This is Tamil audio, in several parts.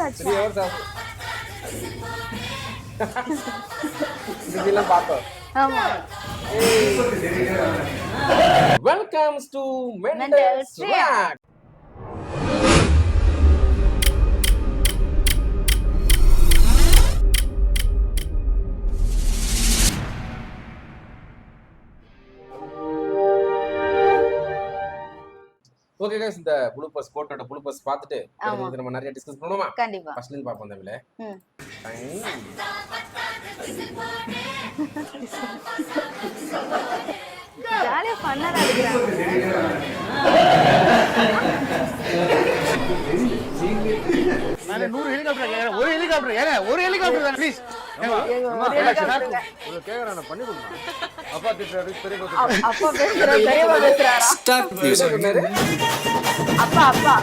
ஆச்சு. 3 hours ஆகும். இதெல்லாம் பார்த்தோம். ஆமா. Welcomes to Mental mental Strength. ஸ்ட்ராக். ஓகே गाइस, இந்த ப்ளூபர்ஸ் கோட்டோட ப்ளூபர்ஸ் பார்த்துட்டு ஆமா. நம்ம நிறைய டிஸ்கஸ் பண்ணுவோமா? கண்டிப்பா. ஃபர்ஸ்ட்ல இருந்து பாப்போம் தமிழ்ல. ம். ஜாலியா ஃபன்னா இருக்கிறாங்க. நான் 100 ஹெலிகாப்டர் கேக்குறேன். ஒரு ஹெலிகாப்டர் ஏங்க, ஒரு ஹெலிகாப்டர் தான் ப்ளீஸ். கேக்குறானே பண்ணி கொடுங்க. அப்பா திட்டுறாரு, பெரியப்பா அப்பா பேசுறாரு, பெரியப்பா பேசுறாரா? திட்டுறாரு. அப்பா அப்பா.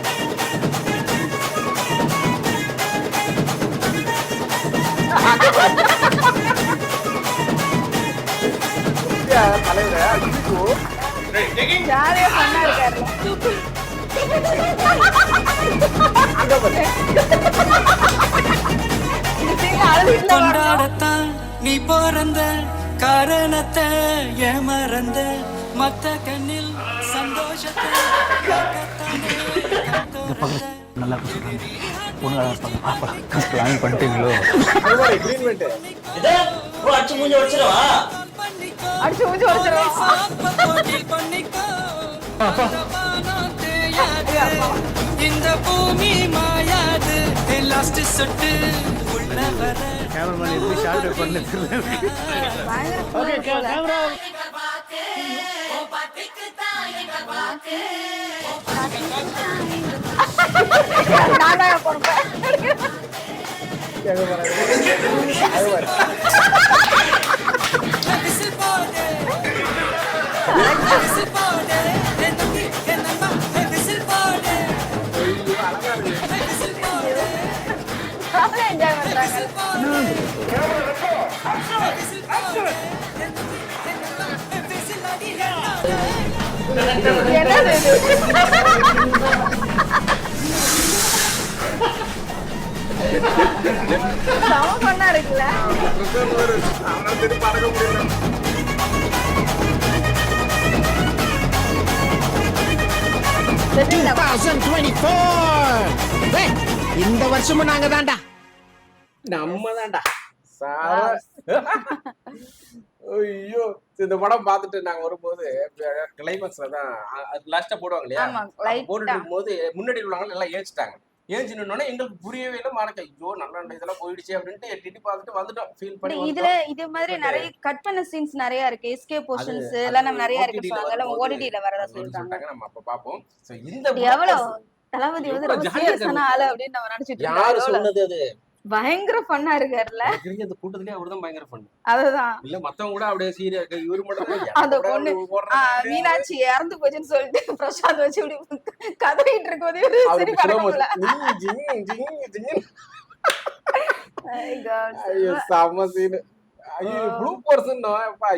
தலைவரே ஐயோ. ஜாலியா ஃபன்னா இருக்காருல. அங்க பாரு. இந்த சீன்ல அழுதுகிட்டு தான் வரணும். கொண்டாடத்தான் நீ பிறந்த காரணத்தை ஏமறந்த மத்த கண்ணில் சந்தோஷத்தை கேட்கத்தானே கத்தோரத்தை. நல்லா சொல்றாங்க. பொண்ணுங்களா இருப்பாங்க. பாப்பா பிளான் பண்ணிட்டீங்களோ? அங்க பாரு கிரீன்மென்ட். அடிச்சு மூஞ்சி வச்சிரவா? அடிச்சு மூஞ்சி உடைச்சிருவான். சாப்ப போட்டில் பண்ணிக்கோ. வானம் தேயாது. இந்த பூமி மாயாது. லாஸ்ட் சொட்டு உள்ள வர கேமராமேன் எப்படி ஷார்ட் பண்ணு தெரியல. பயங்கர ஓகே கேமரா நானா பொறுப்பேன். அங்க பாரு. அங்க பாரு. விசில் போடு. விசில் போடு. என்னம்மா விசில் போடு. ஐயோ அழகா இருக்கு. விசில் போடு. அவளே என்ஜாய் பண்றாங்க. விசில் அடி. என்னது இது? செம ஃபன்னா இருக்குல்ல? அவனால திருப்பி பறக்க முடியல. தெரியுதா? 2024 இந்த வருஷமும் நாங்க தான்டா. நம்ம தான்டா ஐயோ. இந்த படம் பார்த்துட்டு நாங்க வரும்போது கிளைமேக்ஸ்ல தான் லாஸ்டா போடுவாங்க இல்லையா? ஆமா, அப்ப light போட்டுட்டு ஆ. இருக்கும்போது முன்னாடி உள்ளவங்க எல்லாம் ஏஞ்சிட்டாங்க. ஏஞ்சி நின்னோடனே எங்களுக்கு புரியவே இல்லை. மறக்க ஐயோ நல்லா இதெல்லாம் போயிடுச்சு அப்படின்ட்டு எட்டி பார்த்துட்டு வந்துட்டோம். ஃபீல் பண்ணி இதுல இது மாதிரி நிறைய கட் பண்ண சீன்ஸ் நிறைய இருக்கு. எஸ்கேப் போர்ஷன்ஸ் எல்லாம் நம்ம நிறைய இருக்கு சொல்றாங்க. நம்ம ஓடிடில வரதா சொல்றாங்க. சொல்லிட்டாங்க. நம்ம அப்ப பாப்போம். சோ இந்த எவ்வளவு தளபதி வந்து ரொம்ப சீரியஸான ஆளு அப்படின்னு நம்ம நினைச்சிட்டு யாரு இருக்கோம். சொன்னது அது? பயங்கர ஃபன்னா இருக்காருல்ல? எனக்கு தெரிஞ்ச அந்த கூட்டத்திலே அவர்தான் பயங்கர ஃபன். அதுதான் இல்ல மத்தவங்க கூட அப்படியே சீரியஸ் இவரு மட்டும் அந்த பொண்ணு மீனாட்சி இறந்து போச்சுன்னு சொல்லிட்டு பிரசாத் வச்சு இப்படி கதறிட்டு இருக்கும்போது இவரு சரி படக்குள்ள. ஐயோ செம்ம சீனு. ஐயோ ப்ளூ பர்சன்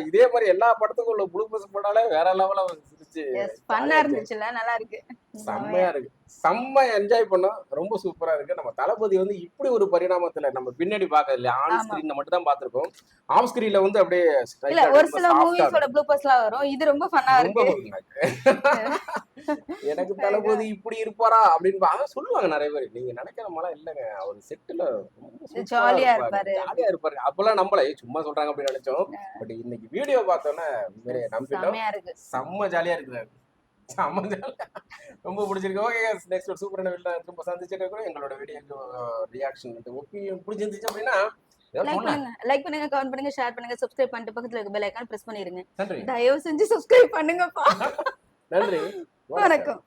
இதே மாதிரி எல்லா படத்துக்கும் உள்ள ப்ளூ பர்சன் போட்டாலே வேற லெவலா சிரிச்சு ஃபன்னா இருந்துச்சுல, நல்லா இருக்கு. செம்மையா இருக்கு. செம்ம என்ஜாய் பண்ணோம். ரொம்ப சூப்பரா இருக்கு. நம்ம தளபதி வந்து இப்படி ஒரு பரிணாமத்துல நம்ம பின்னாடி பார்க்க இல்ல, ஆன் ஸ்கிரீன்ல மட்டும் தான் பாத்துருக்கோம். ஆஃப் ஸ்கிரீன்ல வந்து அப்படியே இல்ல ஒரு சில மூவிஸோட ப்ளூபர்ஸ்லாம் வரும். இது ரொம்ப ஃபன்னா ரொம்ப இருக்கு. எனக்கு தளபதி இப்படி இருப்பாரா அப்படின்னு அதான் சொல்லுவாங்க நிறைய பேர். நீங்க நினைக்கிற மாதிரி இல்லங்க, அவர் செட்டுல ஜாலியா இருப்பாரு. ஜாலியா இருப்பாரு. அப்பெல்லாம் நம்மள சும்மா சொல்றாங்க அப்படின்னு நினைச்சோம். பட் இன்னைக்கு வீடியோ பார்த்தோன்னே நம்பிட்டோம். செமையா இருக்கு. செம்ம ஜாலியா இருக்கிறாரு. செம்ம ஜாலியா ரொம்ப பிடிச்சிருக்கு. ஓகே நெக்ஸ்ட் ஒரு சூப்பரான வீடியோ திரும்ப சந்திச்சுட்டு இருக்கோம். எங்களோட வீடியோ ரியாக்ஷன் ஒப்பீனியன் பிடிச்சிருந்துச்சு அப்படின்னா லைக் பண்ணுங்க, கமெண்ட் பண்ணுங்க, ஷேர் பண்ணுங்க, சப்ஸ்கிரைப் பண்ணிட்டு பக்கத்துல இருக்க பெல் ஐகான் பிரஸ் பண்ணிருங்க. நன்றி. தயவு செஞ்சு சப்ஸ்கிரைப் பண்ணுங்கப்பா. நன்றி. வணக்கம்.